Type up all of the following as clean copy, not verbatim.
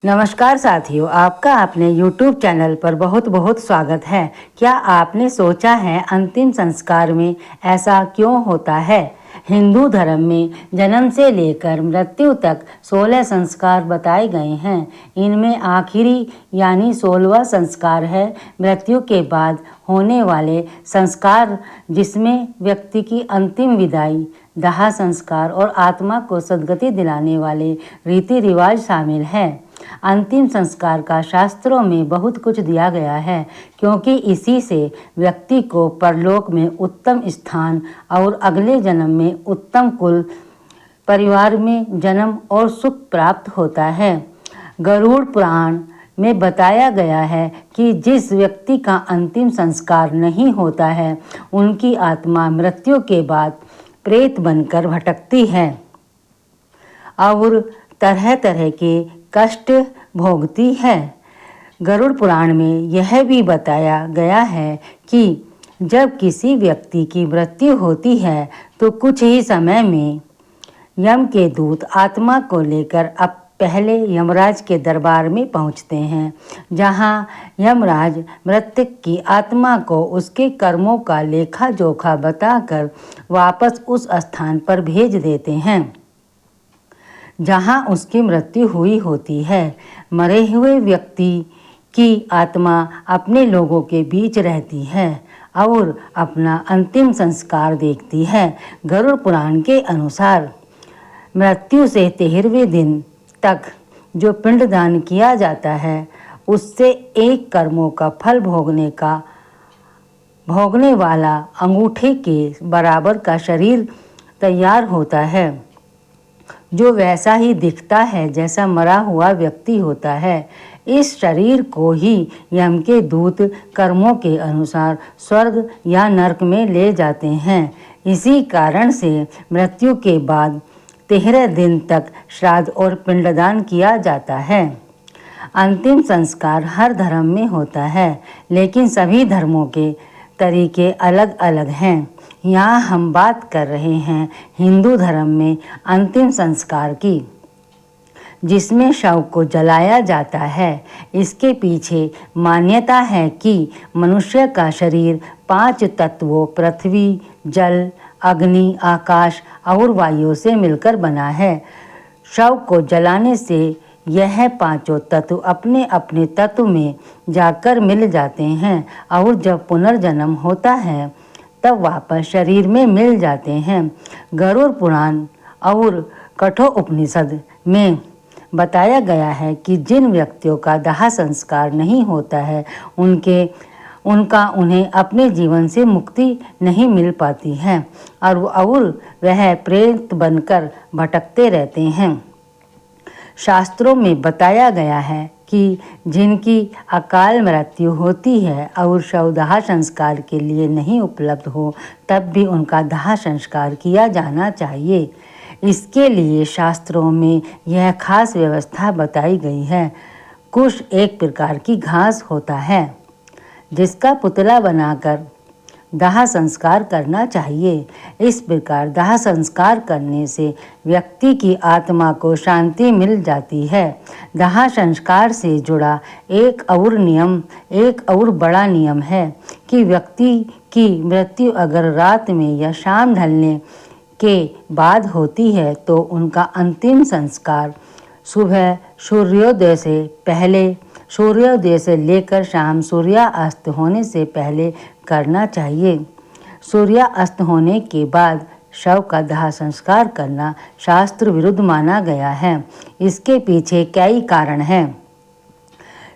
नमस्कार साथियों, आपका अपने YouTube चैनल पर बहुत बहुत स्वागत है। क्या आपने सोचा है अंतिम संस्कार में ऐसा क्यों होता है? हिंदू धर्म में जन्म से लेकर मृत्यु तक 16 संस्कार बताए गए हैं। इनमें आखिरी यानी 16वां संस्कार है मृत्यु के बाद होने वाले संस्कार, जिसमें व्यक्ति की अंतिम विदाई, दाह संस्कार और आत्मा को सद्गति दिलाने वाले रीति रिवाज शामिल है। अंतिम संस्कार का शास्त्रों में बहुत कुछ दिया गया है, क्योंकि इसी से व्यक्ति को परलोक में उत्तम स्थान और अगले जन्म में उत्तम कुल परिवार में जन्म और सुख प्राप्त होता है। गरुड़ पुराण में बताया गया है कि जिस व्यक्ति का अंतिम संस्कार नहीं होता है, उनकी आत्मा मृत्यु के बाद प्रेत बनकर भटकती है और तरह तरह के कष्ट भोगती है। गरुड़ पुराण में यह भी बताया गया है कि जब किसी व्यक्ति की मृत्यु होती है तो कुछ ही समय में यम के दूत आत्मा को लेकर अब पहले यमराज के दरबार में पहुंचते हैं, जहां यमराज मृतक की आत्मा को उसके कर्मों का लेखा जोखा बताकर वापस उस स्थान पर भेज देते हैं जहां उसकी मृत्यु हुई होती है। मरे हुए व्यक्ति की आत्मा अपने लोगों के बीच रहती है और अपना अंतिम संस्कार देखती है। गरुड़ पुराण के अनुसार मृत्यु से 13वें दिन तक जो पिंडदान किया जाता है, उससे एक कर्मों का फल भोगने वाला अंगूठे के बराबर का शरीर तैयार होता है, जो वैसा ही दिखता है जैसा मरा हुआ व्यक्ति होता है। इस शरीर को ही यम के दूत कर्मों के अनुसार स्वर्ग या नरक में ले जाते हैं। इसी कारण से मृत्यु के बाद 13 दिन तक श्राद्ध और पिंडदान किया जाता है। अंतिम संस्कार हर धर्म में होता है, लेकिन सभी धर्मों के तरीके अलग अलग हैं। यहाँ हम बात कर रहे हैं हिंदू धर्म में अंतिम संस्कार की, जिसमें शव को जलाया जाता है। इसके पीछे मान्यता है कि मनुष्य का शरीर 5 तत्वों पृथ्वी, जल, अग्नि, आकाश और वायु से मिलकर बना है। शव को जलाने से यह 5 तत्व अपने अपने तत्व में जाकर मिल जाते हैं और जब पुनर्जन्म होता है तब वापस शरीर में मिल जाते हैं। गरुड़ पुराण और कठोपनिषद में बताया गया है कि जिन व्यक्तियों का दाह संस्कार नहीं होता है, उन्हें अपने जीवन से मुक्ति नहीं मिल पाती है और वह प्रेत बनकर भटकते रहते हैं। शास्त्रों में बताया गया है कि जिनकी अकाल मृत्यु होती है और शव दाह संस्कार के लिए नहीं उपलब्ध हो, तब भी उनका दाह संस्कार किया जाना चाहिए। इसके लिए शास्त्रों में यह खास व्यवस्था बताई गई है। कुश एक प्रकार की घास होता है, जिसका पुतला बनाकर दाह संस्कार करना चाहिए। इस प्रकार दाह संस्कार करने से व्यक्ति की आत्मा को शांति मिल जाती है। दाह संस्कार से जुड़ा एक और बड़ा नियम है कि व्यक्ति की मृत्यु अगर रात में या शाम ढलने के बाद होती है तो उनका अंतिम संस्कार सुबह सूर्योदय से लेकर शाम सूर्यास्त होने से पहले करना चाहिए। सूर्यास्त होने के बाद शव का दाह संस्कार करना शास्त्र विरुद्ध माना गया है। इसके पीछे कई कारण हैं।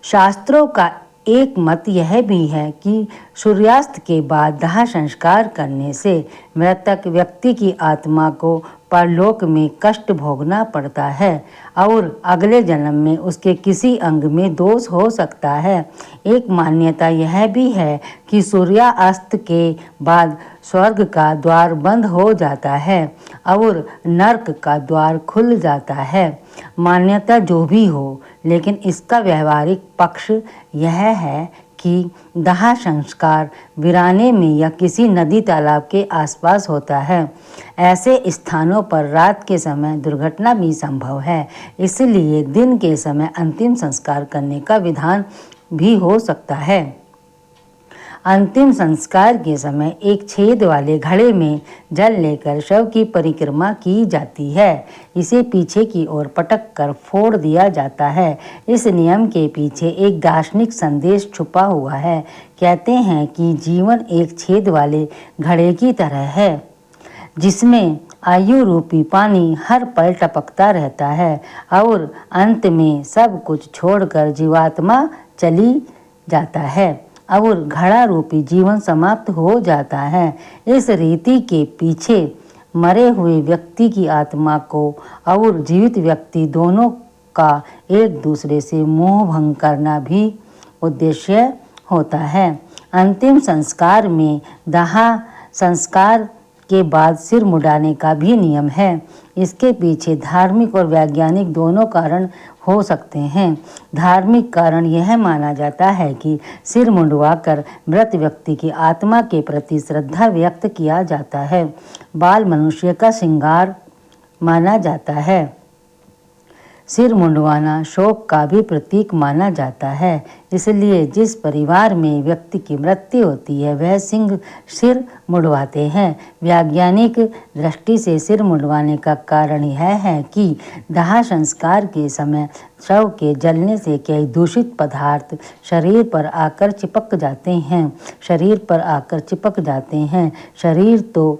शास्त्रों का एक मत यह भी है कि सूर्यास्त के बाद दाह संस्कार करने से मृतक व्यक्ति की आत्मा को परलोक में कष्ट भोगना पड़ता है और अगले जन्म में उसके किसी अंग में दोष हो सकता है। एक मान्यता यह भी है कि सूर्यास्त के बाद स्वर्ग का द्वार बंद हो जाता है और नरक का द्वार खुल जाता है। मान्यता जो भी हो, लेकिन इसका व्यवहारिक पक्ष यह है कि दाह संस्कार वीराने में या किसी नदी तालाब के आसपास होता है। ऐसे स्थानों पर रात के समय दुर्घटना भी संभव है, इसलिए दिन के समय अंतिम संस्कार करने का विधान भी हो सकता है। अंतिम संस्कार के समय एक छेद वाले घड़े में जल लेकर शव की परिक्रमा की जाती है। इसे पीछे की ओर पटक कर फोड़ दिया जाता है। इस नियम के पीछे एक दार्शनिक संदेश छुपा हुआ है। कहते हैं कि जीवन एक छेद वाले घड़े की तरह है, जिसमें आयु रूपी पानी हर पल टपकता रहता है और अंत में सब कुछ छोड़कर जीवात्मा चली जाता है और घड़ा रूपी जीवन समाप्त हो जाता है। इस रीति के पीछे मरे हुए व्यक्ति की आत्मा को और जीवित व्यक्ति दोनों का एक दूसरे से मोह भंग करना भी उद्देश्य होता है। अंतिम संस्कार में दाह संस्कार के बाद सिर मुड़ाने का भी नियम है। इसके पीछे धार्मिक और वैज्ञानिक दोनों कारण हो सकते हैं। धार्मिक कारण यह माना जाता है कि सिर मुंडवाकर मृत व्यक्ति की आत्मा के प्रति श्रद्धा व्यक्त किया जाता है। बाल मनुष्य का श्रृंगार माना जाता है। सिर मुंडवाना शोक का भी प्रतीक माना जाता है। इसलिए जिस परिवार में व्यक्ति की मृत्यु होती है वह सिर मुंडवाते हैं। वैज्ञानिक दृष्टि से सिर मुंडवाने का कारण यह है कि दाह संस्कार के समय शव के जलने से कई दूषित पदार्थ शरीर पर आकर चिपक जाते हैं। शरीर तो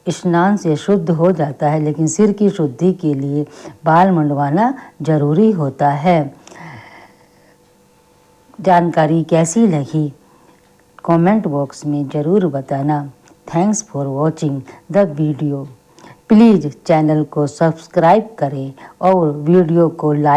स्नान से शुद्ध हो जाता है, लेकिन सिर की शुद्धि के लिए बाल मुंडवाना जरूरी होता है। जानकारी कैसी लगी कमेंट बॉक्स में ज़रूर बताना। Thanks for watching the video. Please channel को सब्सक्राइब करें और वीडियो को लाइक